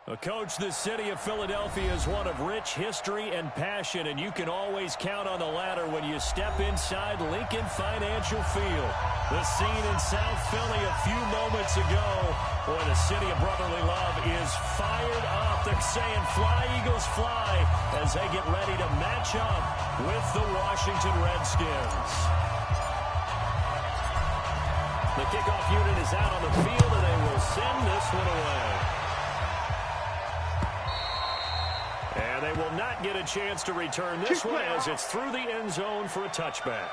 Well, Coach, the city of Philadelphia is one of rich history and passion, and you can always count on the latter when you step inside Lincoln Financial Field. The scene in South Philly a few moments ago. Boy, the city of brotherly love is fired up. They're saying, "Fly, Eagles, fly," as they get ready to match up with the Washington Redskins. The kickoff unit is out on the field, and they will send this one away. And they will not get a chance to return this one as it's through the end zone for a touchback.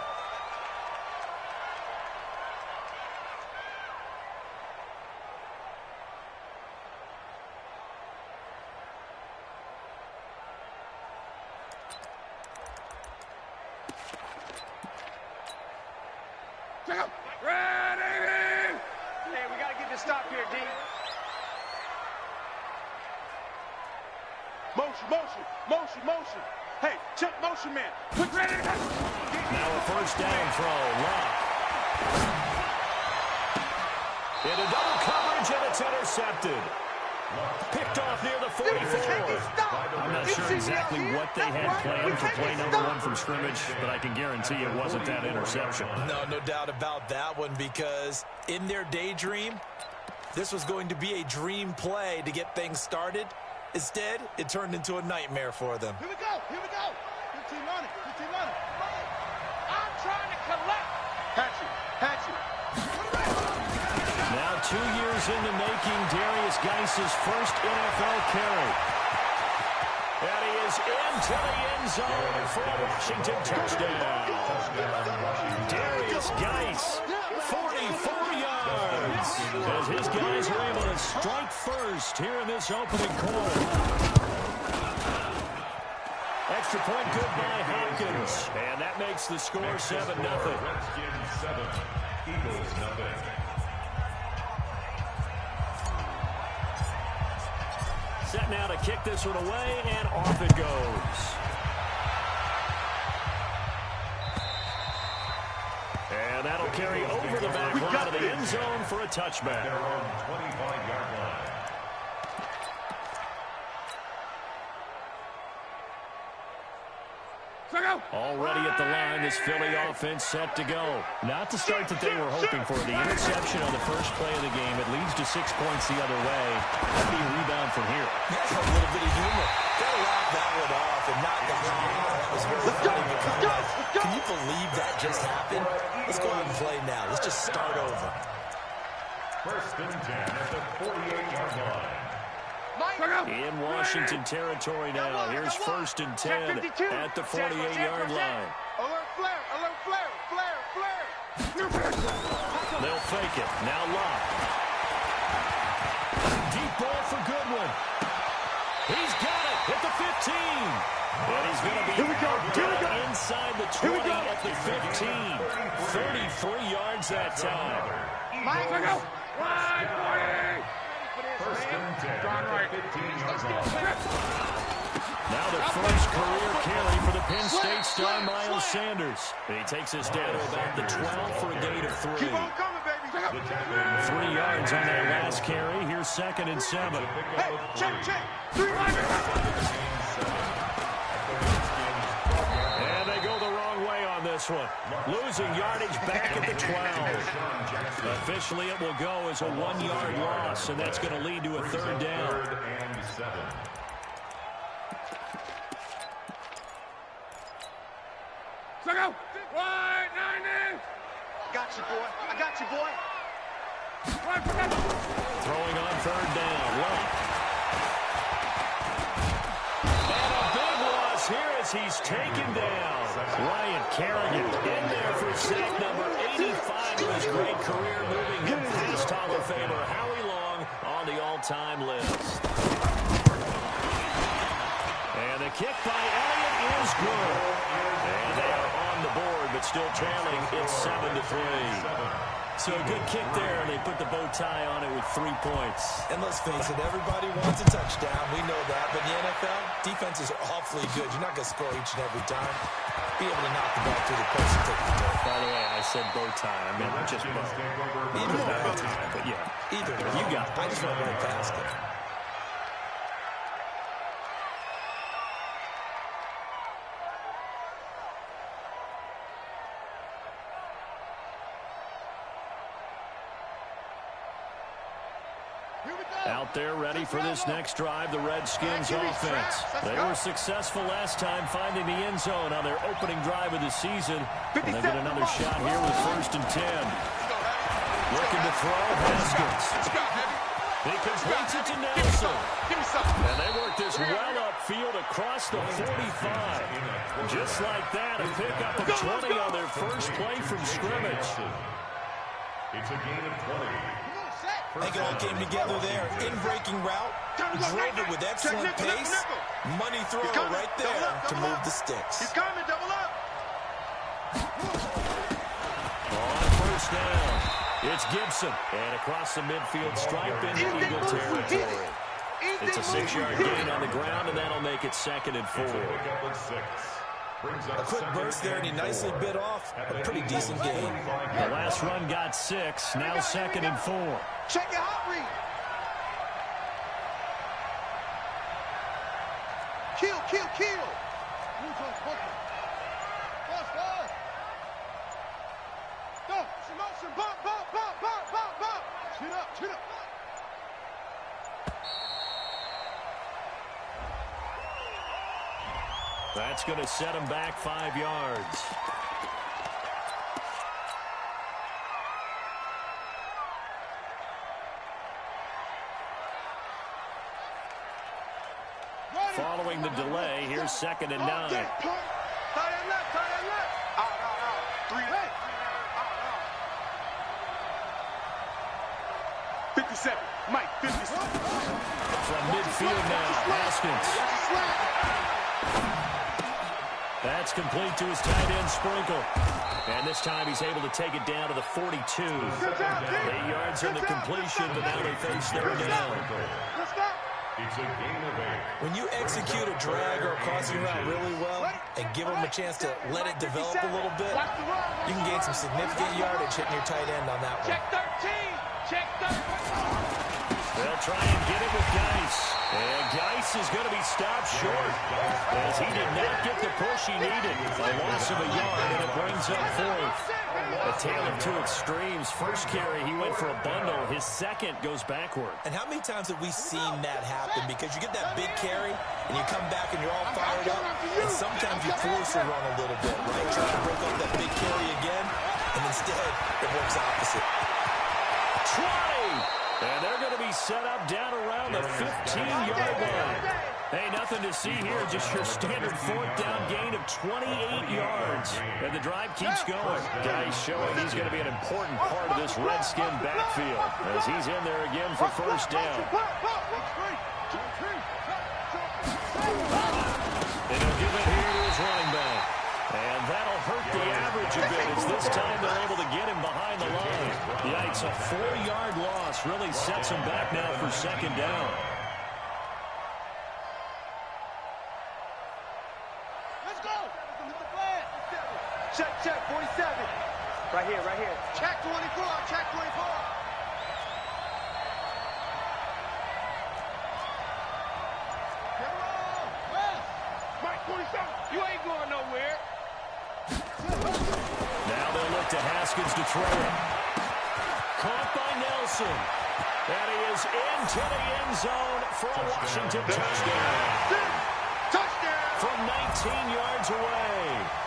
Ready! Hey, we got to get this stop here, D. Motion. Hey, check motion, man. Quick, ready. Now a first down throw. Lock. Into double coverage, and it's intercepted. Picked off near the 44. I'm not sure exactly what they had planned for play number one from scrimmage, but I can guarantee it wasn't that interception. No doubt about that one, because in their daydream, this was going to be a dream play to get things started. Instead, it turned into a nightmare for them. Here we go. 15 on it. I'm trying to collect. Hatch it. Now 2 years in the making, Darius Geis's first NFL carry. And he is into the end zone for a Washington touchdown. Darius Geis, 44 yards. As his guys were able to strike first here in this opening quarter. Extra point good by Hopkins. And that makes the score 7-0. Redskins 7, Eagles 0. Set now to kick this one away, and off it goes. And that'll carry over the back line of the end zone for a touchback. They're on 25-yard line. Already at the line, this Philly offense set to go. Not the start that they were hoping for. The interception on the first play of the game. It leads to 6 points the other way. That'd be a rebound from here. That's a little bit of humor. Got to laugh that one off and not the that was very funny. Can you believe that just happened? Let's go out and play now. Let's just start over. First and 10 at the 48-yard line. In Washington territory now. Here's first and 10 at the 48-yard line. Alert flare. They'll fake it. Now Locke. Deep ball for Goodwin. He's got it at the 15. And he's going to be inside the 20 at the 15. 33 yards that time. First and 10 at the 15-yard line. Now the first career carry for the Penn State star Miles Sanders. And he takes us down to about the 12 for a gain of 3. Keep on coming, baby. 3 yards on that last carry. Here's second and 7. Hey, check. 3 And they go the wrong way on this one. Losing yardage back at the 12. Officially, it will go as a 1-yard loss, and that's going to lead to a third down. Third and 7. I got you, boy. Throwing on third down. Love. And a big loss here as he's taken down. Ryan Kerrigan in there for sack number 85 of his great career, moving him past Hall of Famer Howie Long on the all-time list. And the kick by Elliott is good. And they are on the board, but still trailing. It's 7-3. So a good kick there, and they put the bow tie on it with 3 points. And let's face it, everybody wants a touchdown. We know that. But in the NFL, defenses are awfully good. You're not going to score each and every time. Be able to knock the ball through the post and take the ball. By the way, I said bow tie. I meant just bow. Either Not way. bow tie, but yeah. Either way. You got it. I just went right past it. out there ready for this next drive, the Redskins offense. They were successful last time finding the end zone on their opening drive of the season. And they get another shot here with 1st and 10. Looking to throw, Haskins. He completes it to Nelson. And they work this well upfield across the 45. Just like that, a pickup of 20 on their first play from scrimmage. It's a gain of 20. I think it all came together there. In-breaking route, drove it with excellent pace. Money thrower right there to move the sticks. He's coming, double up. On 1st down, it's Gibson. And across the midfield stripe into Eagle territory. It's a 6-yard gain on the ground, and that'll make it 2nd and 4. A quick burst there, and he nicely bit off a pretty decent gain. The last run got 6, now 2nd and 4. Check your hot read. Kill, kill, kill. Go, some motion, bump, bump, bump, bump, bump, bump. Chin up, chin up. That's going to set him back 5 yards. Following the delay, here's 2nd and 9. Tight end left, tight end left. Out. 3 left. Out. 57, Mike, 57. From midfield now, Haskins. That's complete to his tight end, Sprinkle. And this time he's able to take it down to the 42. 8 yards in the completion, but now they face 3rd down. It's a gain of 8. When you execute a drag or a crossing route really well and give them a chance to let it develop a little bit, you can gain some significant yardage hitting your tight end on that one. Check 13. Check 13. They'll try and get it with Geis. And Geis is going to be stopped short as he did not get the push he needed. A loss of a yard, and it brings up 4th. A tale of 2 extremes. First carry, he went for a bundle. His second goes backward. And how many times have we seen that happen? Because you get that big carry, and you come back and you're all fired up, and sometimes you force a run a little bit, right? Try to break up that big carry again, and instead it works opposite. 20! And they're going to be set up down around the 15-yard line. Hey, nothing to see here, just your standard 4th down gain of 28 yards. And the drive keeps going. Guys showing he's going to be an important part of this Redskin backfield as he's in there again for 1st down. And he'll give it here to his running back. And that'll hurt the average a bit as this time they're able to get him behind the line. Yikes, a 4-yard loss really sets him back now for 2nd down. Let's go. Check, 47. Right here. Check 24, check 24. Mike 47, you ain't going nowhere. Now they'll look to Haskins to throw it. Caught by Nelson. And he is into the end zone for a Washington touchdown. From 19 yards away.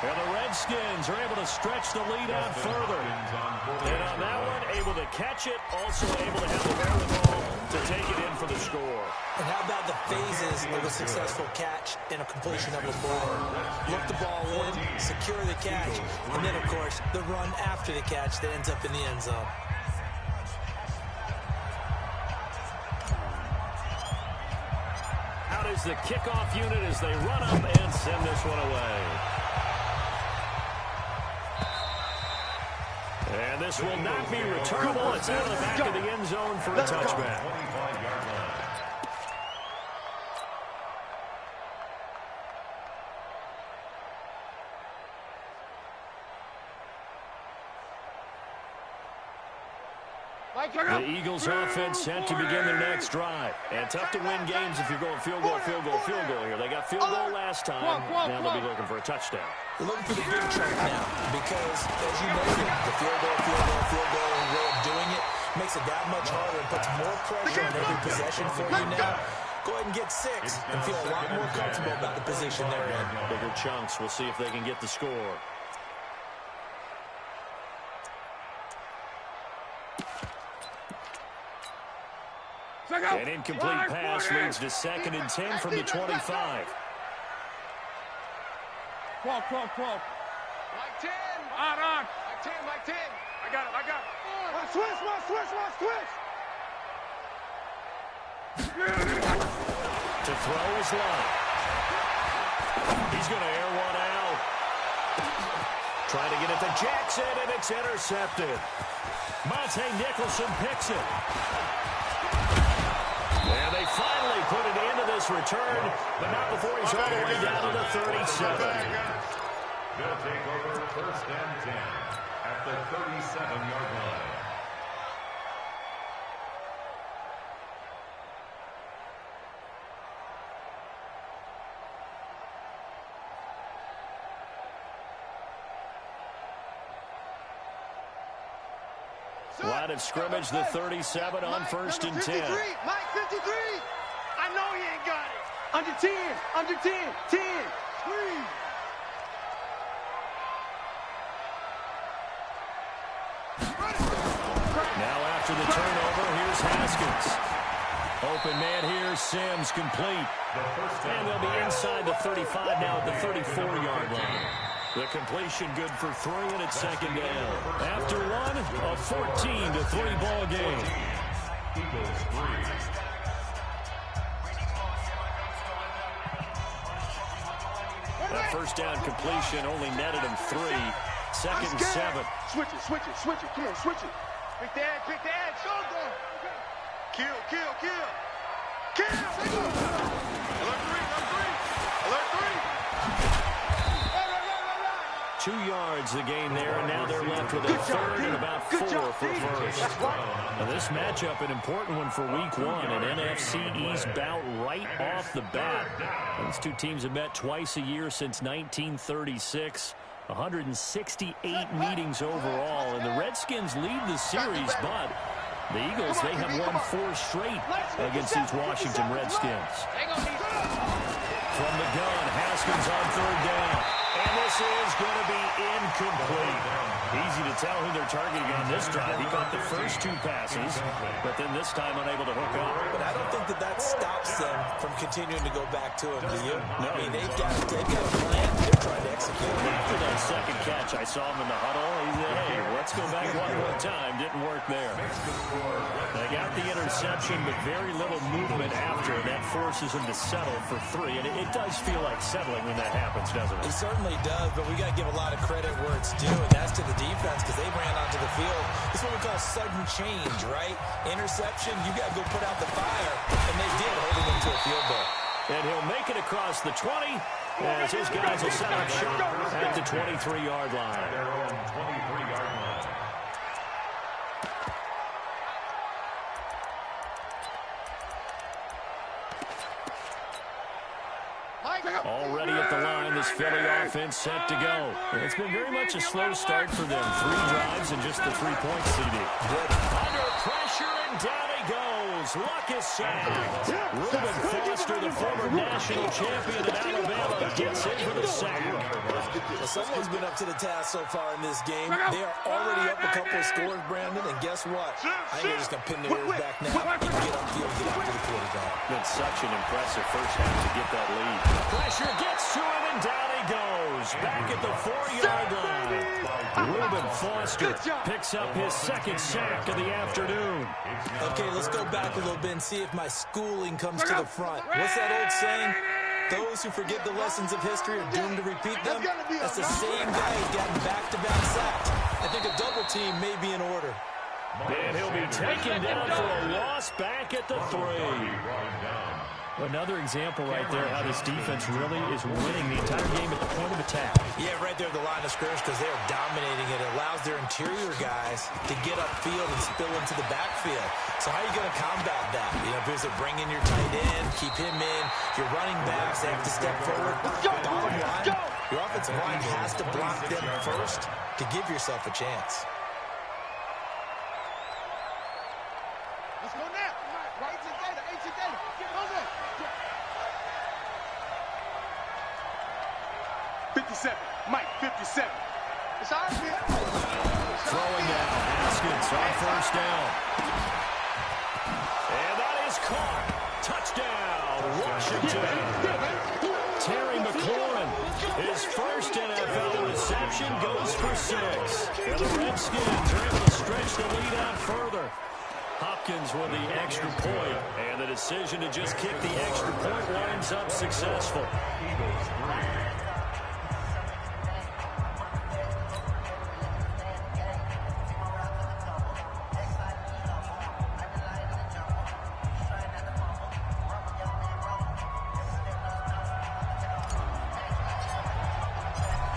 And the Redskins are able to stretch the lead out further. And on that one, able to catch it, also able to have the wherewithal to take it in for the score. And how about the phases of a successful catch and a completion of a ball? Look the ball in, secure the catch, and then, of course, the run after the catch that ends up in the end zone. Out is the kickoff unit as they run up and send this one away. And this will not be returnable. It's out of the back of the end zone for a touchback. The Eagles offense set to begin their next drive. And tough to win games if you're going field goal here. They got field goal last time. Now they'll be looking for a touchdown. They're looking for the big chunk now because, as you noted, the field goal way of doing it makes it that much harder and puts more pressure on every possession for you now. Go ahead and get 6 and feel a lot more comfortable about the position they're in. Bigger chunks. We'll see if they can get the score. An incomplete pass leads to 2nd and 10 from the 25. 12. Mike 10. On. Mike 10. I got it. One switch. To throw his line. He's going to air one out. Trying to get it to Jackson, and it's intercepted. Monte Nicholson picks it. And they finally put an end to this return, but not before he's all the way down to the 37. They'll take over 1st and 10 at the 37-yard line. Line of scrimmage, the 37 on 1st and 10. Mike 53. I know he ain't got it. Under 10. 10. 3. Now after the turnover, here's Haskins. Open man here, Sims complete. And they'll be inside the 35 now at the 34-yard line. The completion good for 3, and it's 2nd down. After one, a 14-3 ball game. Eagles 3. That first down completion only netted him 3. 2nd and 7. Switch it. Come on, switch it. Pick the edge. Showdown. Kill. Alert 3. 2 yards the gain there, and now they're left with a 3rd and about 4 for first. Now this matchup, an important one for week 1, an NFC East bout right off the bat. These two teams have met twice a year since 1936. 168 meetings overall, and the Redskins lead the series, but the Eagles, they have won 4 straight against these Washington Redskins. From the gun, Haskins on 3rd down. And this is going to be incomplete. Easy to tell who they're targeting on this drive. He caught the first 2 passes, but then this time unable to hook up. But I don't think that stops them from continuing to go back to him, do you? No. I mean, they've got a plan they're trying to execute. After that second catch, I saw him in the huddle. He said, hey, let's go back one more time. Didn't work there. They got the interception, but very little movement after, and that forces him to settle for 3. And it does feel like settling when that happens, doesn't it? It certainly does, but we got to give a lot of credit where it's due, and that's to the defense, because they ran onto the field. This is what we call sudden change, right? Interception, you got to go put out the fire, and they did, holding them to a field goal. And he'll make it across the 20 as his guys will set up shop at the 23-yard line. Their own 23-yard line. Already at the line, this Philly offense set to go. It's been very much a slow start for them. 3 drives and just the 3-point CD. Under pressure, and down he goes. Luck is sacked. Reuben Foster, the former national champion of Alabama, gets in for the sack. Well, someone's been up to the task so far in this game. They are already up a couple of scores, Brandon, and guess what? I think they're just going to pin their ears back now and get upfield and get after the quarterback. Been such an impressive first half to get that lead. Pressure gets to him, and down he goes. Back at the 4-yard line. Reuben Foster picks up his 2nd sack of the afternoon. Okay, let's go back a little bit and see if my schooling comes to the front. What's that old saying? Those who forget the lessons of history are doomed to repeat them. That's the same guy who's gotten back-to-back sacks. I think a double team may be in order. And he'll be taken down for a loss back at the 3. Another example right there how this defense really is winning the entire game at the point of attack. Yeah, right there at the line of scrimmage because they are dominating it. It allows their interior guys to get upfield and spill into the backfield. So how are you going to combat that? You know, if you bring in your tight end, keep him in, your running backs, they have to step forward. Bottom line, your offensive line has to block them first to give yourself a chance. 57. Mike, 57. It's all good. Throwing down. Haskins on first down. And that is caught. Touchdown, Washington. Terry McLaurin, his first NFL reception, goes for 6. And the Redskins are able to stretch the lead out further. Hopkins with the extra point, and the decision to just kick the extra point winds up successful.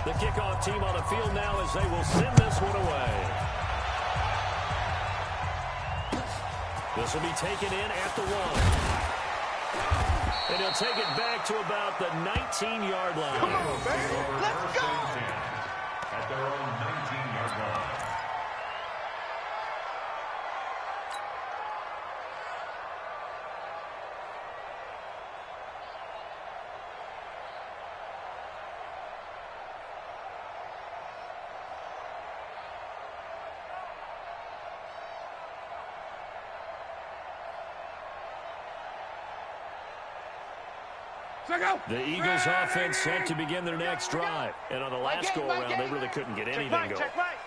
The kickoff team on the field now as they will send this one away. This will be taken in at the 1. And he'll take it back to about the 19-yard line. Come on, baby. Let's go. At their own 19-yard line. The Eagles offense set to begin their next drive. And on the last go-around, they really couldn't get anything going.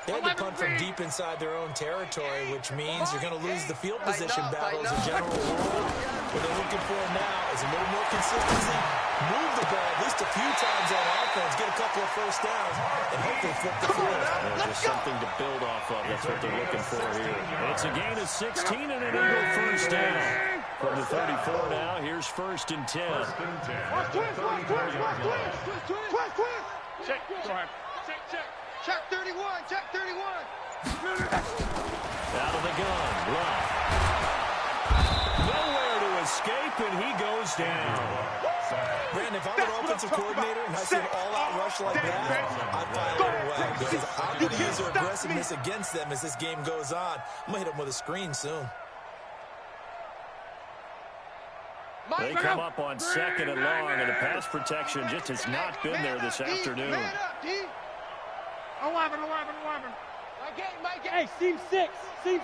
They had to punt from deep inside their own territory, which means you're going to lose the field position battle as a general rule. What they're looking for now is a little more consistency. Move the ball at least a few times on offense, get a couple of first downs, and hopefully flip the field. Just something to build off of. That's what they're looking for here. It's a gain of 16 and an Eagle first down. From the 34 now, here's 1st and 10. Watch twins. Check. Go ahead. Check. Check 31. Check 31. Out of the gun. Left. Nowhere to escape, and he goes down. Brandon, if I'm an offensive coordinator and I see an all-out rush like that, I file it away because I'm going to use their aggressiveness against them as this game goes on. I'm going to hit them with a screen soon. They come up on 2nd and long, and the pass protection just has not been there this afternoon. 11. Hey, seam 6. Here's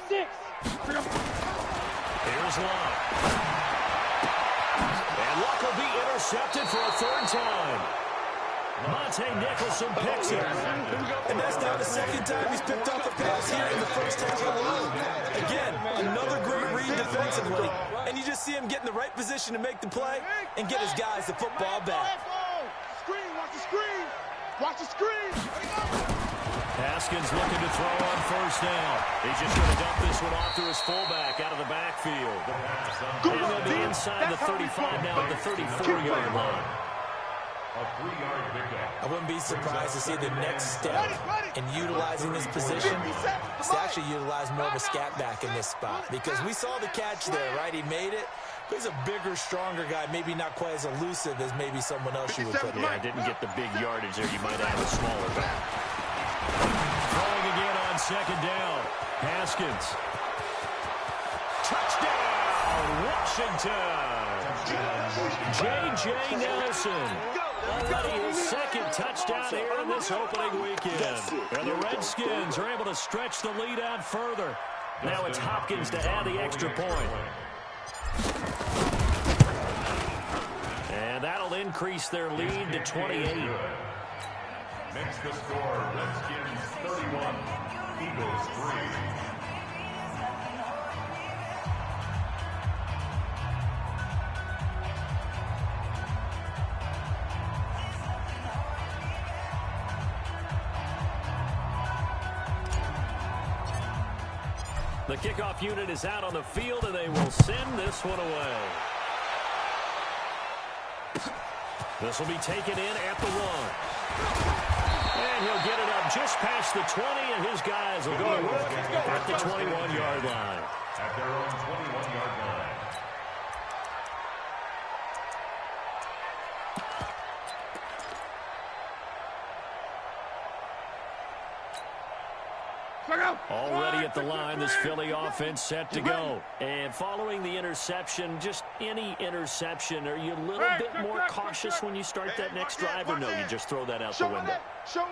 Luck. And Luck will be intercepted for a 3rd time. Monte Nicholson picks it. And that's now the 2nd time he's picked up a pass here in the first half alone. Again, another great read defensively. And you just see him get in the right position to make the play and get his guys the football back. Watch the screen. Haskins looking to throw on 1st down. He's just going to dump this one off to his fullback out of the backfield. And they'll be inside the 35 now at the 34-yard line. A 3-yard pickup. I wouldn't be surprised to see the next step in utilizing this position is to actually utilize more of a scat back in this spot. Because we saw the catch there, right? He made it. But he's a bigger, stronger guy, maybe not quite as elusive as maybe someone else you would put in. Yeah, didn't get the big yardage there. You might have a smaller back. Throwing again on 2nd down. Haskins. Touchdown, Washington. J.J. Nelson. Already his 2nd touchdown here in this opening weekend. And the Redskins are able to stretch the lead out further. Now it's Hopkins to add the extra point. And that'll increase their lead to 28. Makes the score Redskins 31, Eagles 3. The kickoff unit is out on the field, and they will send this one away. This will be taken in at the 1. And he'll get it up just past the 20, and his guys will go to work at the 21-yard line. At their own 21-yard line. Already at the line, this Philly offense set to go. And following the interception, just any interception, are you a little bit more cautious when you start that next drive, or no, you just throw that out the window?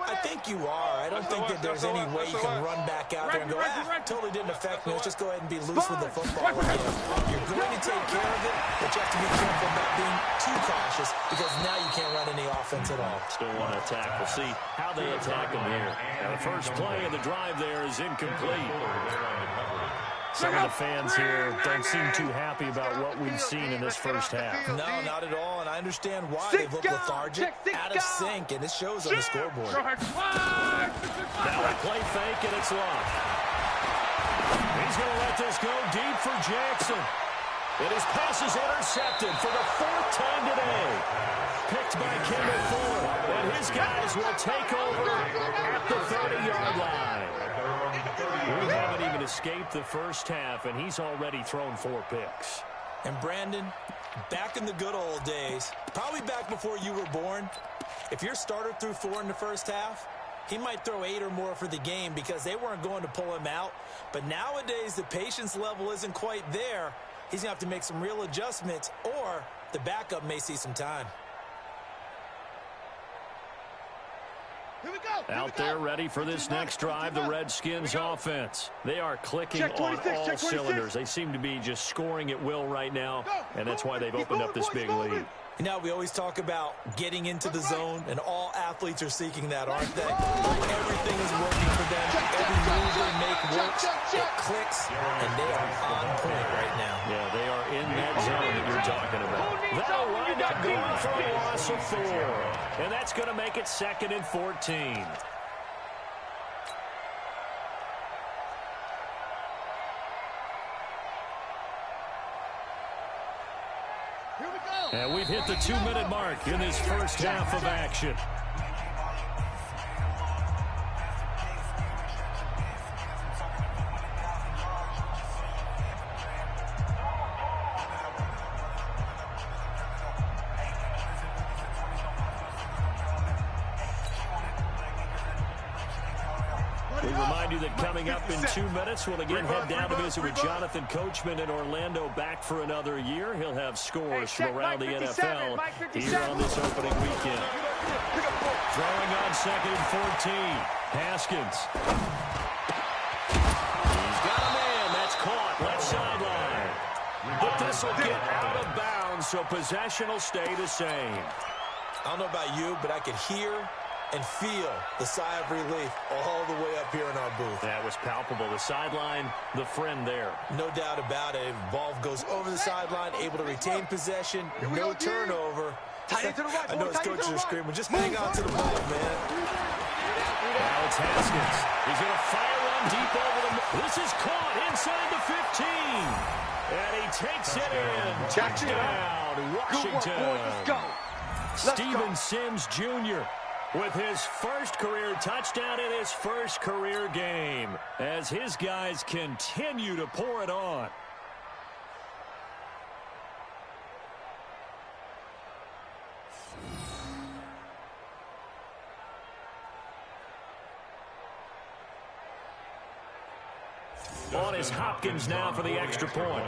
I think you are. I don't think that there's any way you can run back out there and go, totally didn't affect me. Let's just go ahead and be loose with the football again. You're going to take care of it, but you have to be careful about being too cautious because now you can't run any offense at all. Still want to attack. We'll see how they attack him here. Now, the first play of the drive there is incomplete. Some of the fans here don't seem too happy about what we've seen in this first half. No, not at all, and I understand why. They look lethargic, out of sync, and it shows on the scoreboard. Now a play fake, and it's lost. He's going to let this go deep for Jackson. And his pass is intercepted for the fourth time today. Picked by Kendall Ford, and his guys will take over at the 30-yard line. We haven't even escaped the first half, and he's already thrown 4 picks. And Brandon, back in the good old days, probably back before you were born, if your starter threw 4 in the first half, he might throw 8 or more for the game because they weren't going to pull him out. But nowadays, the patience level isn't quite there. He's going to have to make some real adjustments, or the backup may see some time. Out there ready for this next drive, the Redskins offense. They are clicking on all cylinders. They seem to be just scoring at will right now, and that's why they've opened up this big lead. You know, we always talk about getting into the zone, and all athletes are seeking that, aren't they? Everything is working for them. Every move they make works. It clicks, and they are on point right now. Yeah, they are in that zone that you're talking about. That'll wind up going for a loss of 4. And that's going to make it 2nd and 14. And we've hit the 2-minute mark in this first half of action. We remind you that coming up in 2 minutes, we'll again head down to visit with Jonathan Coachman in Orlando, back for another year. He'll have scores from around the NFL here on this opening weekend. Throwing on 2nd and 14. Haskins. He's got a man. That's caught. Left sideline. But this will get out of bounds, so possession will stay the same. I don't know about you, but I could hear and feel the sigh of relief all the way up here in our booth. That was palpable. The sideline, the friend there. No doubt about it. Ball goes over the sideline, able to retain possession, no turnover. I know his coaches are screaming, just hang on to the ball, man. Now it's Haskins. He's going to fire one deep over the... This is caught inside the 15. And he takes it in. Touchdown, Washington. Let's go. Steven Sims Jr. with his first career touchdown in his first career game as his guys continue to pour it on. On is Hopkins now for the extra point.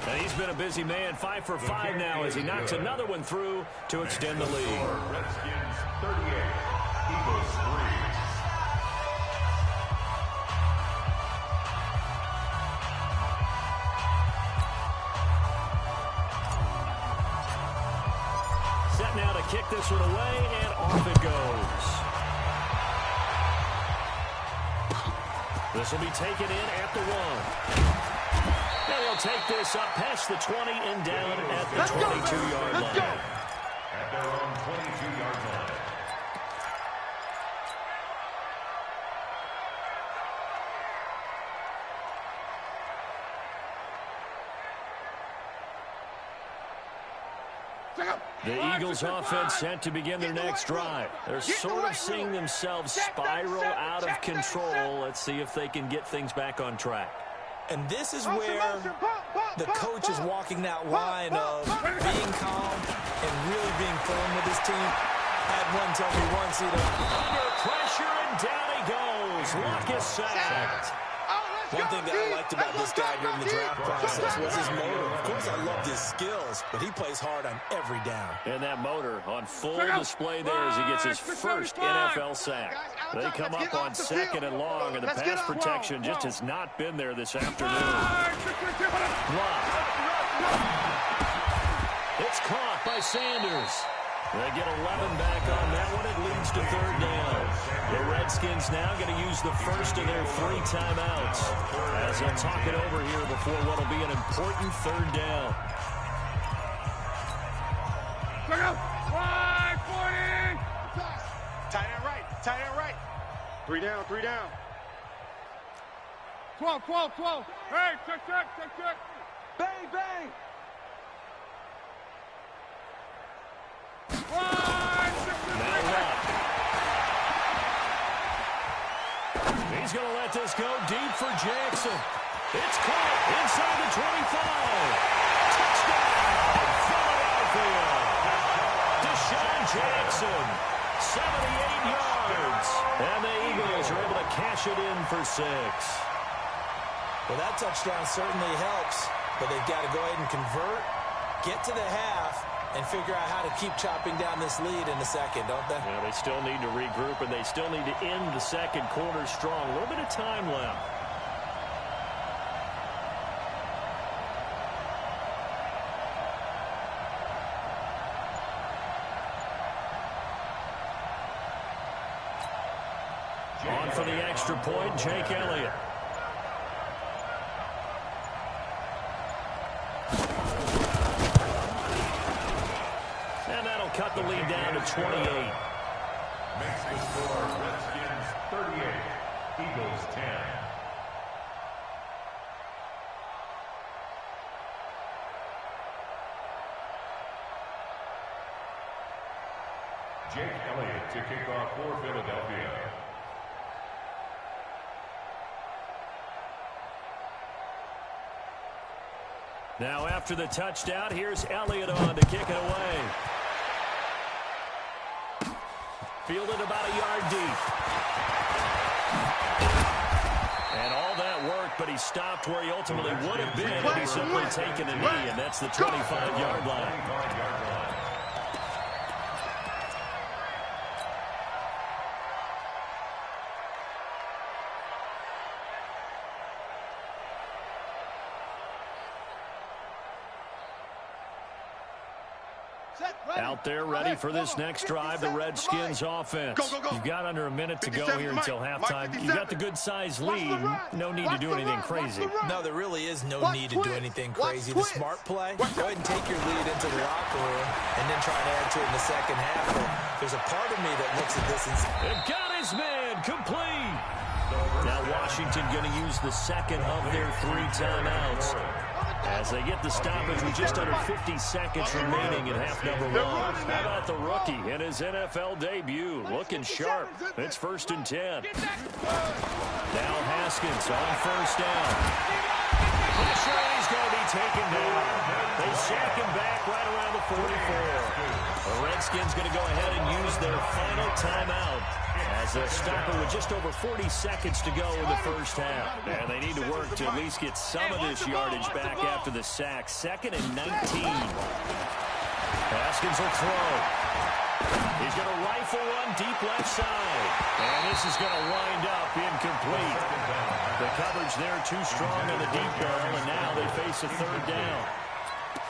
And he's been a busy man, 5 for 5 now as he knocks another one through to extend the lead. Redskins 38, Eagles 3. Set now to kick this one away, and off it goes. This will be taken in at the 1. And he'll take this up past the 20 and down at the 22-yard line. At their own 22-yard line. The Eagles offense set to begin their next drive. They're sort of seeing themselves spiral out of control. Let's see if they can get things back on track. And this is where the coach is walking that line of being calm and really being firm with his team. Had one tell me once, Under pressure, and down he goes. Luck is sacked. One thing that I liked about this guy during the draft process was his motor. Of course, I loved his skills, but he plays hard on every down. And that motor on full display there as he gets his first NFL sack. They come up on 2nd and long, and the pass protection just has not been there this afternoon. It's caught by Sanders. They get 11 back on that one. It leads to 3rd down. The Redskins now going to use the first of their 3 timeouts as they'll talk it over here before what will be an important 3rd down. Tight end right. Tight end right. 3 down. 3 down. 12. Hey, check. Bang, bang. He's going to let this go deep for Jackson. It's caught inside the 25. Touchdown, Philadelphia. Deshaun Jackson, 78 yards. And the Eagles are able to cash it in for 6. Well, that touchdown certainly helps, but they've got to go ahead and convert, get to the half, and figure out how to keep chopping down this lead in the second, don't they? Yeah, they still need to regroup, and they still need to end the second quarter strong. A little bit of time left. On for the extra point, Jake Elliott. Cut the lead down to 28. Makes the score Redskins 38, Eagles 10. Jake Elliott to kick off for Philadelphia. Now after the touchdown, here's Elliott on to kick it away. Fielded about a yard deep. And all that work, but he stopped where he ultimately would have been had he simply taken a knee, and that's the 25-yard line. Out there ready for this next drive, the Redskins offense. You've got under a minute to go here until halftime. You've got the good-sized lead. No need to do anything crazy. No, there really is no need to do anything crazy. The smart play, go ahead and take your lead into the locker room and then try to add to it in the second half. But there's a part of me that looks at this and says, they've got his man complete. Now Washington going to use the second of their 3 timeouts as they get the stoppage with just under 50 seconds remaining in half number 1. How about the rookie in his NFL debut? Looking sharp. It's 1st and 10. Now Haskins on 1st down. Pressure, and he's going to be taken down. They sack him back right around the 44. The Redskins going to go ahead and use their final timeout as they'll stop it with just over 40 seconds to go in the first half. And they need to work to at least get some of this yardage back after the sack. 2nd and 19. Haskins will throw. He's going to rifle one deep left side. And this is going to wind up incomplete. The coverage there too strong on the deep barrel, and now they face a 3rd down.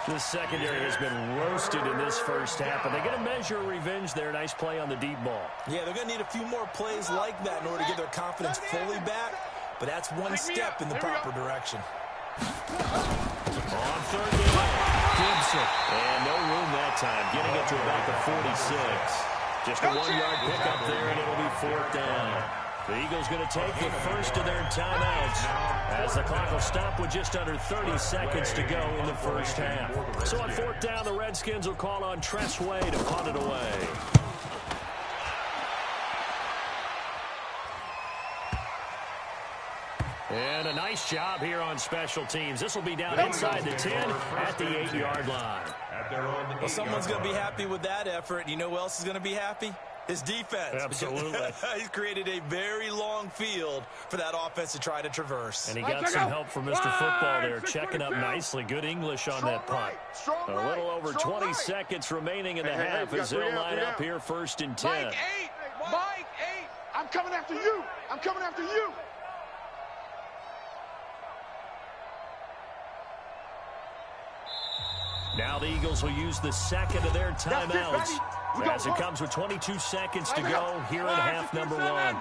The secondary has been roasted in this first half, but they're going to measure revenge there. Nice play on the deep ball. Yeah, they're going to need a few more plays like that in order to get their confidence fully back, but that's one step in the proper direction. On 3rd down, Gibson. And no room that time, getting it to about the 46. Just a 1-yard pickup there, and it'll be 4th down. The Eagles going to take the first of their timeouts as the clock will stop with just under 30 seconds to go in the first half. So on 4th down, the Redskins will call on Tress Way to punt it away. And a nice job here on special teams. This will be down inside the 10 at the 8-yard line. Well, someone's going to be happy with that effort. You know who else is going to be happy? His defense. Absolutely. He's created a very long field for that offense to try to traverse. And he got some help from Mr. Football there, checking up nicely. Good English on that punt. A little over 20 seconds remaining in the half as they'll line up here 1st and 10. Mike 8. Mike 8. I'm coming after you. I'm coming after you. Now the Eagles will use the second of their timeouts as it comes with 22 seconds to go here in half number 1. Watch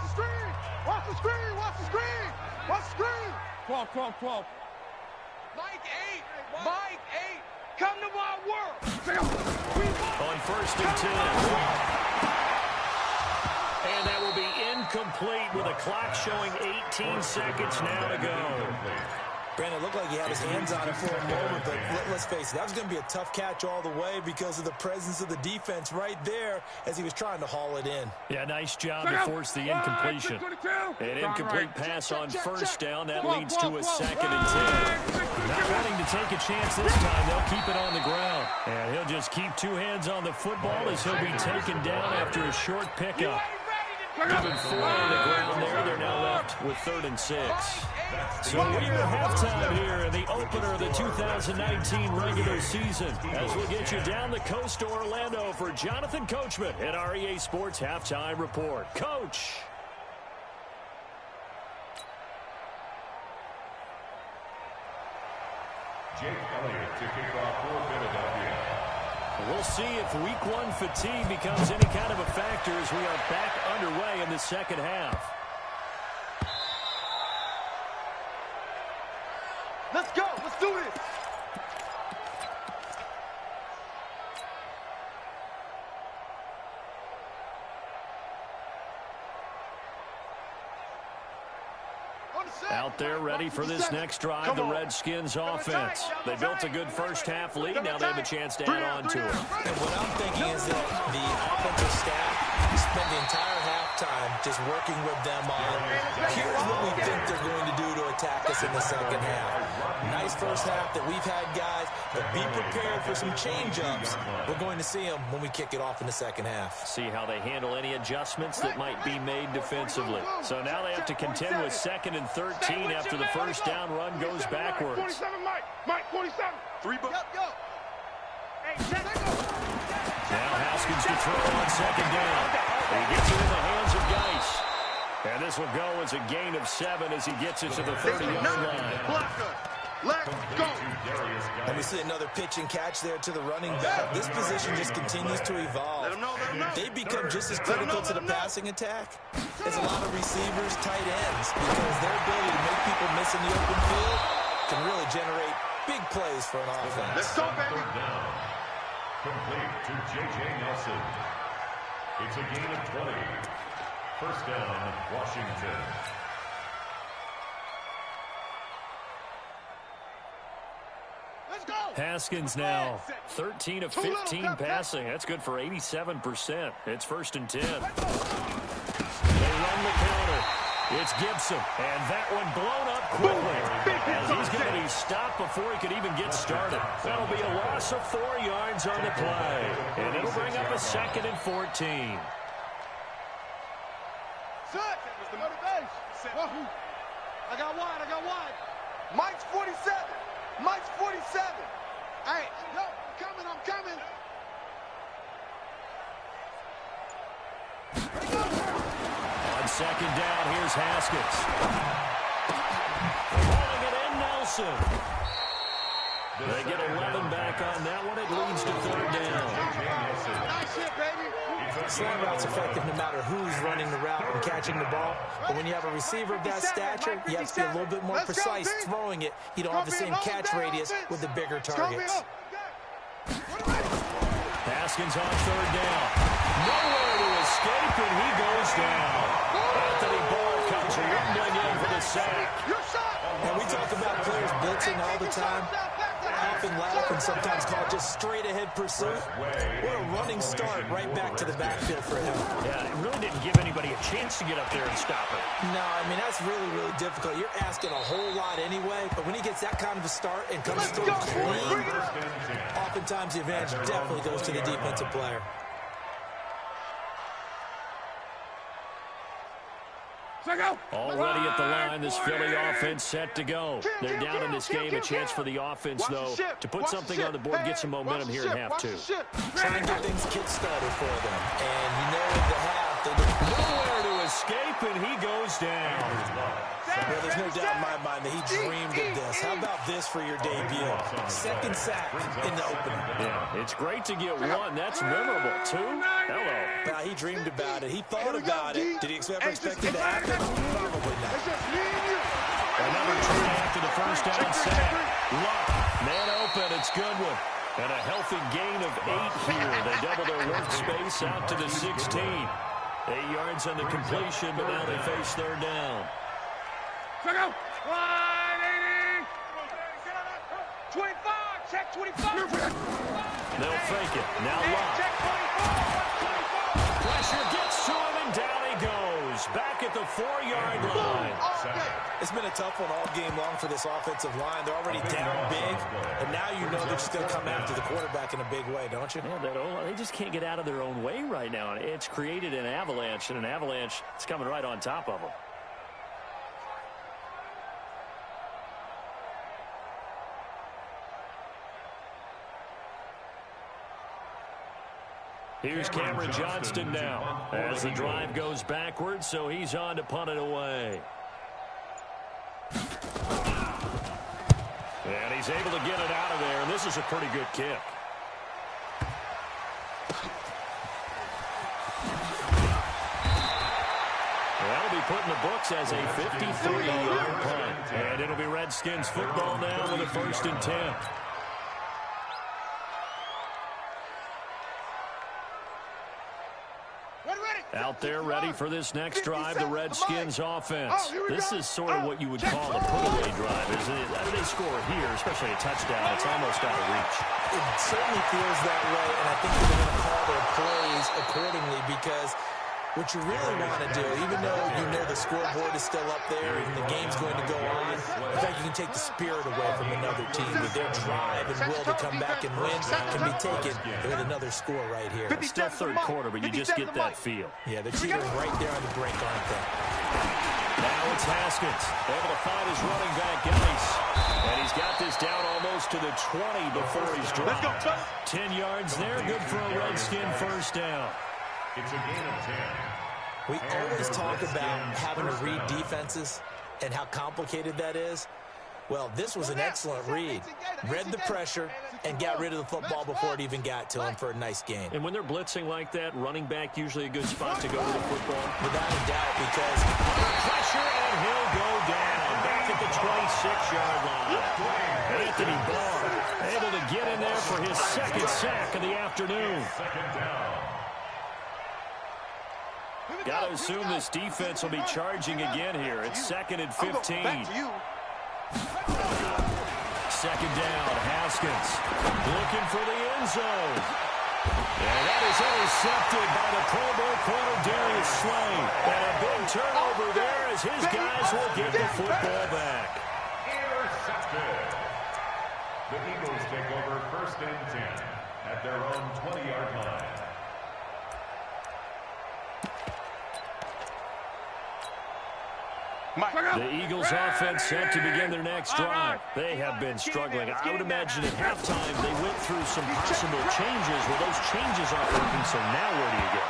the screen. Watch the screen. Watch the screen. Watch the screen. 12. Mike 8. Mike 8. Come to my world. On 1st and 10. And that will be incomplete with a clock showing 18 seconds now to go. Brandon, it looked like he had his hands on it for a moment, but let's face it, that was going to be a tough catch all the way because of the presence of the defense right there as he was trying to haul it in. Yeah, nice job to force the incompletion. An incomplete pass on 1st down. That leads to a 2nd and 10. Not wanting to take a chance this time, they'll keep it on the ground. And he'll just keep 2 hands on the football as he'll be taken down after a short pickup. Even 4 on the ground there. They're now left with 3rd and 6. So we're at halftime here in the opener of the 2019 regular season as we'll get you down the coast to Orlando for Jonathan Coachman at our EA Sports Halftime Report. Coach. Jake Elliott to kick off for Philadelphia. We'll see if week 1 fatigue becomes any kind of a factor as we are back underway in the second half. Let's go. Let's do this. Out there ready for this next drive, the Redskins offense. They built a good first half lead. Now they have a chance to add on to it. And what I'm thinking is that the offensive staff spent the entire halftime just working with them on, here's what we think they're going to do to attack us in the second half. Nice first half that we've had, guys, but be prepared for some change-ups. We're going to see them when we kick it off in the second half. See how they handle any adjustments that might be made defensively. So now they have to contend with 2nd and 13 after the first down run goes backwards. 47, Mike, 47. 3 bucks. Now Haskins to throw on 2nd down. He gets it in the hands of Geis. And this will go as a gain of 7 as he gets it to the 30-yard line. Let's go. And we see another pitch and catch there to the running back. This position just continues to evolve. They become just as critical to the passing attack as a lot of receivers, tight ends, because their ability to make people miss in the open field can really generate big plays for an offense. Let's go, baby. Third down. Complete to J.J. Nelson. It's a gain of 20. First down, Washington. Haskins now 13 of 15 passing. That's good for 87%. It's 1st and 10. They run the counter. It's Gibson. And that one blown up quickly as he's going to be stopped before he could even get started. That'll be a loss of 4 yards on the play. And it'll bring up a 2nd and 14. I got wide. Mike's 47. Mike's 47. Hey, yo, I'm coming. On 2nd down, here's Haskins. Rolling it in, Nelson. They get 11 back on that one. It leads to 3rd down. Nice hit, baby. Slant route's effective no matter who's running the route and catching the ball. But when you have a receiver of that stature, you have to be a little bit more precise throwing it. You don't have the same catch radius with the bigger targets. Haskins on 3rd down. Nowhere to escape, and he goes down. Anthony Barr comes rumbling in for the sack. And we talk about players blitzing all the time. and laugh and sometimes call it just straight-ahead pursuit. What a running start right back to the backfield for him. Yeah, it really didn't give anybody a chance to get up there and stop it. No, I mean, that's really, really difficult. You're asking a whole lot anyway, but when he gets that kind of a start and comes through clean, oftentimes the advantage definitely goes to the defensive player. Already at the line, this Philly offense set to go. They're down in this game. A chance for the offense, though, to put something on the board, get some momentum here in half two. Try and get things kick-started for them. And you know at the half, they did nowhere to escape, and he goes down. Well, there's no doubt in my mind that he dreamed of this. How about this for your debut? Second sack in the opener. Yeah, it's great to get one. That's memorable, too. Hello. He dreamed about it. He thought about it. Did he ever expect it to happen? Probably not. Another try after the first down sack. Luck, man open, it's Goodwin. And a healthy gain of 8 here. They double their workspace out to the 16. 8 yards on the completion, but now they face third down. 180. 25. Check 25. They'll fake it. Now Luck. Pressure gets to him, and down he goes. Back at the 4-yard line. It's been a tough one all game long for this offensive line. They're already down big, and now you know they're just going to come after the quarterback in a big way, don't you? Yeah, they just can't get out of their own way right now. It's created an avalanche, and an avalanche is coming right on top of them. Here's Cameron Johnston now as the drive goes backwards, so he's on to punt it away. And he's able to get it out of there, and this is a pretty good kick. That'll be put in the books as a 53-yard punt. And it'll be Redskins football now with a 1st and 10. Out there ready for this next drive, the Redskins offense. This is sort of what you would call a put-away drive, isn't it? How do they score here, especially a touchdown? It's almost out of reach. It certainly feels that way, and I think they're going to call their plays accordingly because what you really want to do, even though you know the scoreboard is still up there and the game's going to go on, in fact, you can take the spirit away from another team with their drive and will to come back and win can be taken with another score right here. It's still third quarter, but you just get that feel. Yeah, they're teetering right there on the brink, aren't they? Now it's Haskins, able to find his running back, Geis. And he's got this down almost to the 20 before he's dropped. 10 yards there, good for a Redskin first down. It's a gain of 10. We always talk about having to read defenses and how complicated that is. Well, this was an excellent read. Read the pressure and got rid of the football before it even got to him for a nice gain. And when they're blitzing like that, running back usually a good spot to go to the football. Without a doubt, because pressure and he'll go down back at the 26-yard line. Anthony Barr able to get in there for his second sack of the afternoon. Second down. Got to assume this defense will be charging again here. It's 2nd and 15. Second down, Haskins looking for the end zone. And that is intercepted by the Pro Bowl corner, Darius Slay. And a big turnover there as his guys will get the football back. Intercepted. The Eagles take over 1st and 10 at their own 20-yard line. The Eagles offense set to begin their next drive. They have been struggling. I would imagine at halftime they went through some possible changes. Well, those changes aren't working, so now where do you go?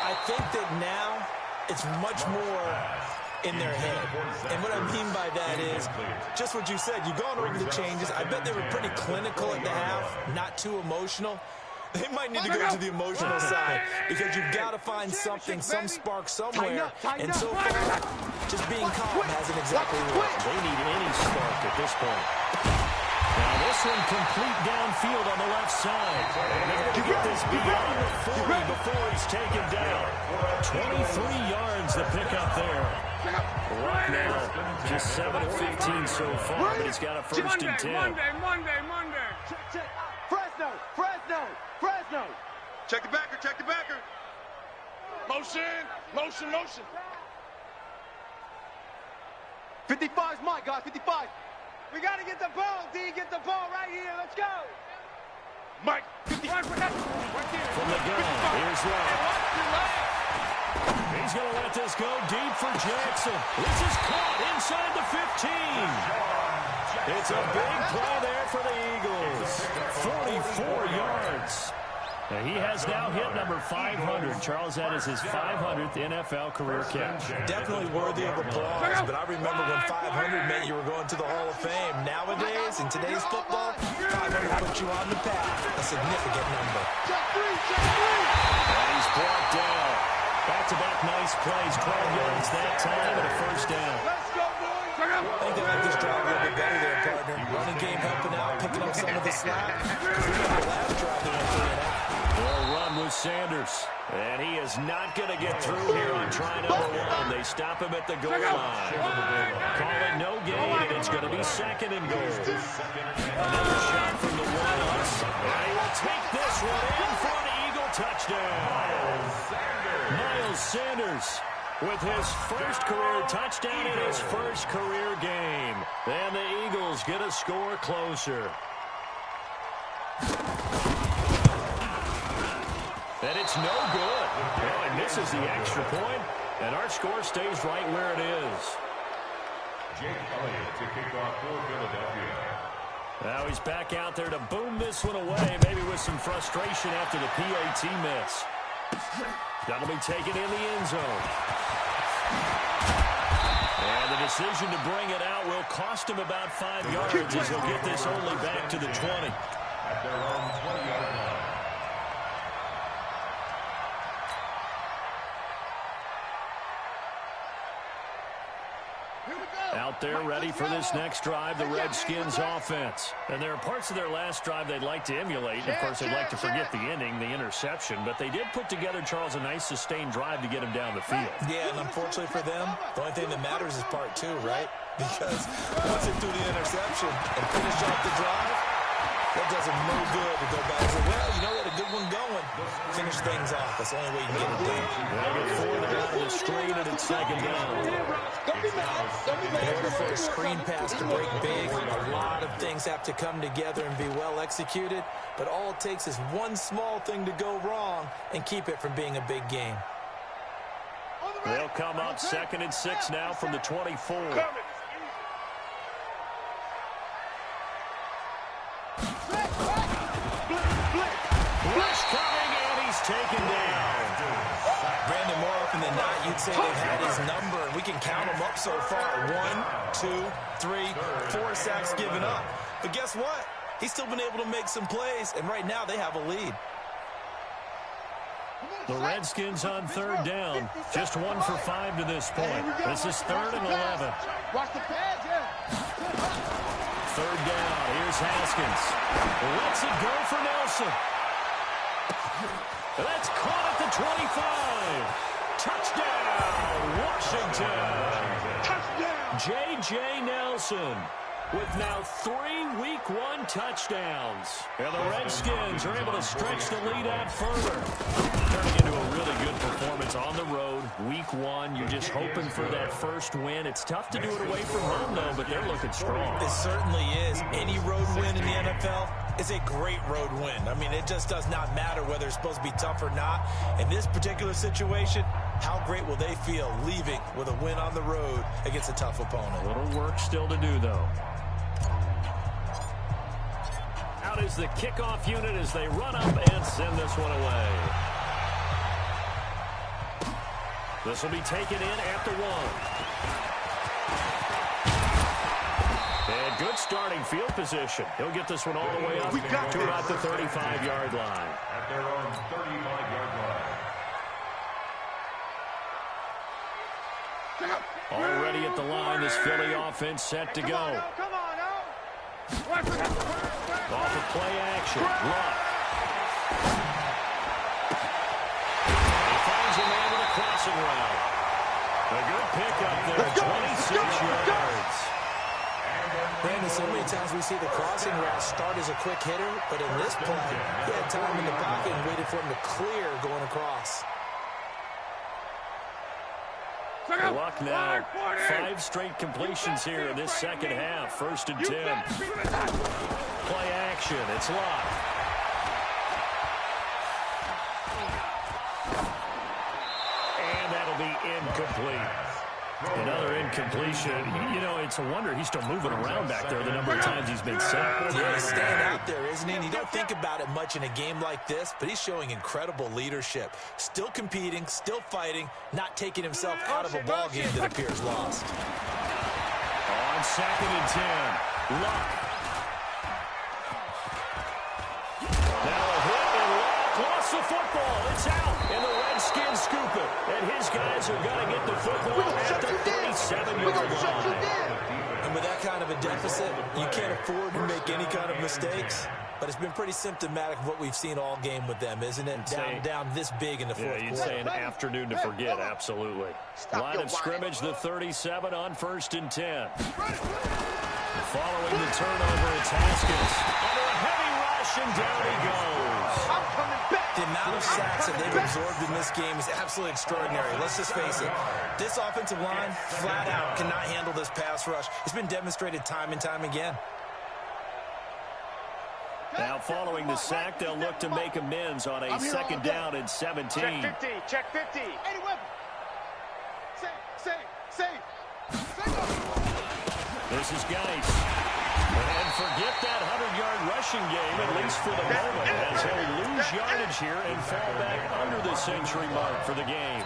I think that now it's much more in their head. And what I mean by that is just what you said. You've gone over the changes. I bet they were pretty clinical at the half, not too emotional. They might need to go to the emotional side because you've got to find something, some spark somewhere. And so far, just being calm hasn't exactly worked. They need any spark at this point. Now this one complete downfield on the left side. They're going to get this beyond the 40 before he's taken down. 23 yards to pick up there. Luck now, just 7 of 15 so far, but he's got a 1st and 10. Monday. Check the backer, check the backer. Motion, motion, motion. 55's mine, guys, 55. We got to get the ball, D. Get the ball right here. Let's go. Mike, 55 right there. From the gun, here's Love. He's going to let this go deep for Jackson. This is caught inside the 15. It's a big play there for the Eagles. 44 yards. He has now hit number 500. Charles, that is his 500th NFL career catch. Definitely worthy of applause, but I remember when 500 meant you were going to the Hall of Fame. Nowadays, in today's football, 500 puts you on the path. A significant number. And he's brought down. Back-to-back nice plays. 12 yards that time and a first down. I think they like this drive a little bit better there, partner. Running game helping out, picking up some of the slack. The last drive they went 3 and out. They'll run with Sanders. And he is not going to get through here on try number 1. They stop him at the goal line. Call it no gain, and it's going to be second and goal. Another shot from the 1. And he will take this one in for an Eagle touchdown. Miles Sanders with his first career touchdown in his first career game. And the Eagles get a score closer. And it's no good. Well, he misses the extra point, and our score stays right where it is. Jake Elliott to kick off for Philadelphia. Now he's back out there to boom this one away, maybe with some frustration after the PAT miss. That'll be taken in the end zone. And the decision to bring it out will cost him about 5 yards as he'll get this only back to the 20. At their own 20-yard line. Out there ready for this next drive, the Redskins offense. And there are parts of their last drive they'd like to emulate. Of course, they'd like to forget the ending, the interception. But they did put together, Charles, a nice sustained drive to get him down the field. Yeah, and unfortunately for them, the only thing that matters is part 2, right? Because once they threw the interception and finished off the drive, that does them no good to go back and say, well, you know, we had a good one going. Finish things off. That's the only way you can get it done. They'll get 4 there out of the screen, and it's second down. In order for a screen pass to break big, a lot of things have to come together and be well executed. But all it takes is one small thing to go wrong and keep it from being a big game. They'll come up 2nd and 6 now from the 24. Rush coming, and he's taken down. Brandon, more often than not, you'd say they've had his number, and we can count them up so far. 1, 2, 3, 4 sacks given up. But guess what? He's still been able to make some plays, and right now they have a lead. The Redskins on 3rd down. Just 1 for 5 to this point. This is 3rd and 11. Watch the pads, yeah. 3rd down. Here's Haskins. Lets it go for Nelson. That's caught at the 25. Touchdown, Washington. J.J. Nelson with now 3 Week 1 touchdowns. And the Redskins are able to stretch the lead out further. Turning into a really good performance on the road. Week 1, you're just hoping for that first win. It's tough to do it away from home, though, but they're looking strong. It certainly is. Any road win in the NFL is a great road win. I mean, it just does not matter whether it's supposed to be tough or not. In this particular situation, how great will they feel leaving with a win on the road against a tough opponent? A little work still to do, though. Out is the kickoff unit as they run up and send this one away. This will be taken in after 1. And good starting field position. He'll get this one all the way up to about the 35-yard line. At their own 35-yard line. Already at the line, this Philly offense set to go. Come on, now. Off of play action. Luck. He finds a man with a crossing route. A good pickup there. 26 yards. Brandon, so many times we see the crossing route start as a quick hitter, but in this play, he had time in the pocket and waited for him to clear going across. Luck now. 5 straight completions here in this second half. 1st and 10. Play action. It's Luck. And that'll be incomplete. Another incompletion. You know, it's a wonder he's still moving around back there the number of times he's been sacked. Yeah, he's staying out there, isn't he? And you don't think about it much in a game like this, but he's showing incredible leadership. Still competing, still fighting, not taking himself out of a ball game that appears lost. On 2nd and 10. Luck. Now a hit, and Luck lost the football. It's out, and the Redskins scoop it. And his guys are going to get the football at the 37-yard line. And with that kind of a deficit, you can't afford to make any kind of mistakes. But it's been pretty symptomatic of what we've seen all game with them, isn't it? Down this big in the fourth quarter. You'd say an afternoon to forget, absolutely. Line of scrimmage, the 37 on 1st and 10. Following the turnover, it's Haskins. Under a heavy rush, and down he goes. The amount of sacks that they've absorbed in this game is absolutely extraordinary. Let's just face it. This offensive line, flat out, cannot handle this pass rush. It's been demonstrated time and time again. Now, following the sack, they'll look to make amends on a 2nd down and 17. Check 50. Check 50. Any weapon. Save. This is Geis. And forget that 100-yard rushing game, at least for the moment, as he'll lose yardage here and fall back under the century mark for the game.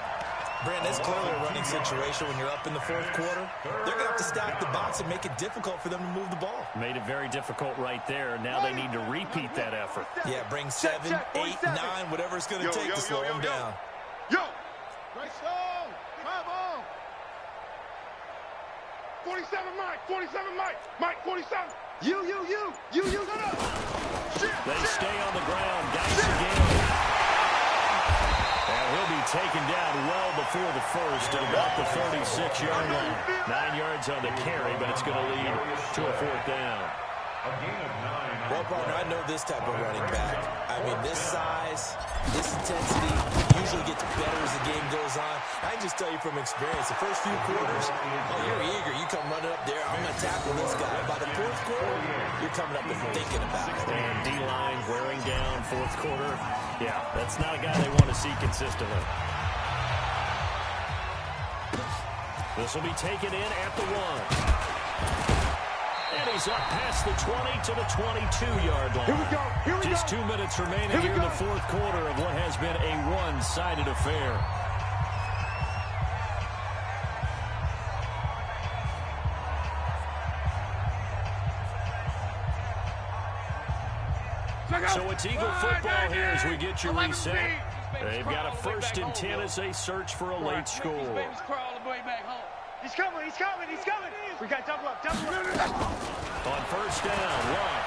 Brandon, it's clearly a running situation when you're up in the fourth quarter. They're going to have to stack the box and make it difficult for them to move the ball. Made it very difficult right there. Now they need to repeat that effort. Yeah, bring 7, 8, 9, whatever it's going to take to slow them down. Right stone. Come on. 47, Mike. 47, Mike. Mike, 47. You. They stay on the ground. Geis again. And he'll be taken down well before the first at about the 36-yard line. 9 yards on the carry, but it's going to lead to a 4th down. Well, partner, I know this type of running back. I mean, this size, this intensity usually gets better as the game goes on. I can just tell you from experience, the first few quarters, you're eager. You come running up there, I'm going to tackle this guy. By the fourth quarter, you're coming up and thinking about it. And D-line wearing down fourth quarter. Yeah, that's not a guy they want to see consistently. This will be taken in at the 1. And he's up past the 20 to the 22-yard line. Here we go. Just 2 minutes remaining here in the fourth quarter of what has been a one-sided affair. So it's Eagle football here as we get you reset. They've got a 1st and 10 as they search for a late score. He's coming. We got double up. On 1st down, Luck.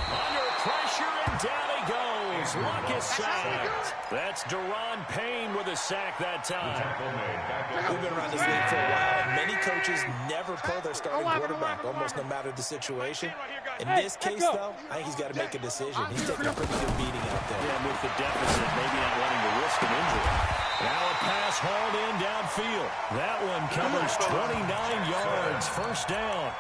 Under pressure, and down he goes. Luck is sacked. That's Deron Payne with a sack that time. We've been around this league for a while, and many coaches never pull their starting quarterback, almost no matter the situation. In this case, though, I think he's got to make a decision. He's taking a pretty good beating out there. Yeah, with the deficit, maybe not wanting to risk an injury. Now a pass hauled in downfield. That one covers 29 yards. 1st down.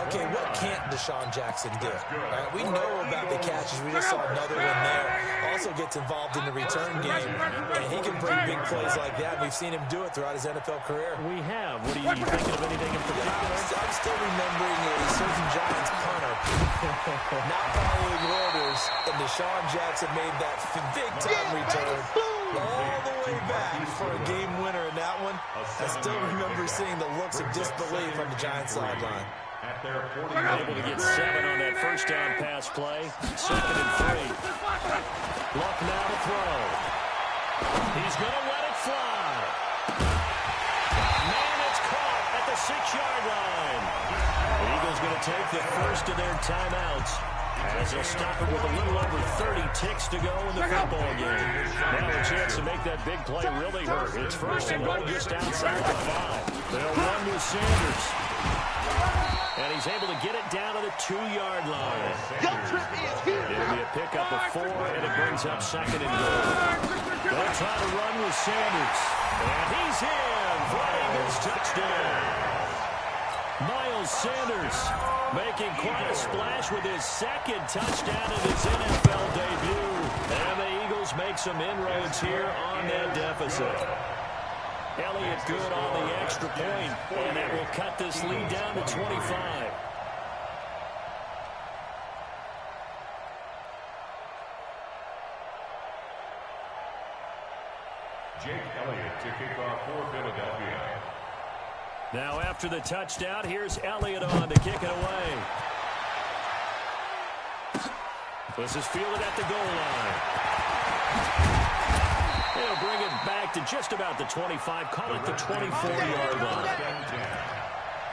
Okay, what can't Deshaun Jackson do? Right, we know about the catches. We just saw another one there. Also gets involved in the return game, and he can bring big plays like that. We've seen him do it throughout his NFL career. We have. What are you thinking of anything in particular? I'm still remembering a certain Giants punter not following orders, and Deshaun Jackson made that big-time return all the way back for a game winner in that one. I still remember seeing the looks of disbelief on the Giants sideline. Able to get 7 on that 1st down pass play. 2nd and 3. Luck now to throw. He's going to let it fly. Man, it's caught at the 6-yard line. The Eagles going to take the first of their timeouts. As he'll stop it with a little over 30 ticks to go in the football game. Now a chance to make that big play really hurt. It's first and goal just outside the 5. They'll run with Sanders. And he's able to get it down to the 2-yard line. It'll be a pickup of 4, and it brings up second and goal. They'll try to run with Sanders. And he's in for Eagles touchdown. Miles Sanders making quite a splash with his second touchdown in his NFL debut. And the Eagles make some inroads here on that deficit. Elliott good on the extra point, and that will cut this lead down to 25. Jake Elliott to kick off for Philadelphia. Now after the touchdown, here's Elliott on to kick it away. This is fielded at the goal line. They'll bring it back to just about the 25, call it the 24-yard line.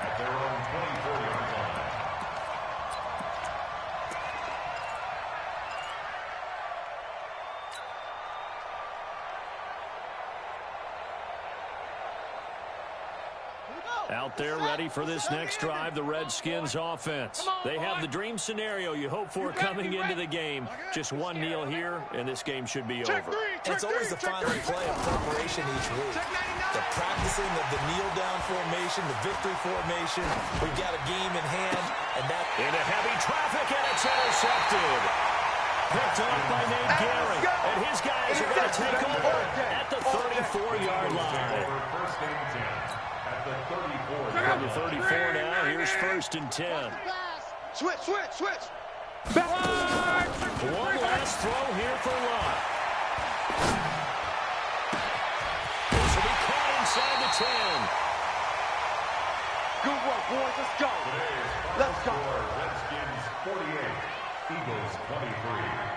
At their own 24-yard line. Out there ready for this next drive, the Redskins offense. They have the dream scenario you hope for coming into the game. Just one kneel here, and this game should be over. It's always the final play of preparation each week. The practicing of the kneel-down formation, the victory formation. We've got a game in hand, and that... Into heavy traffic, and it's intercepted. Picked off by Nate Gehring, and his guys are going to take over at the 34-yard line. First and 10. At the 34. From the 34 now, here's first and 10. Switch. One last throw here for Lott. This will be caught inside the 10. Good work, boys. Let's go. Redskins 48, Eagles 23.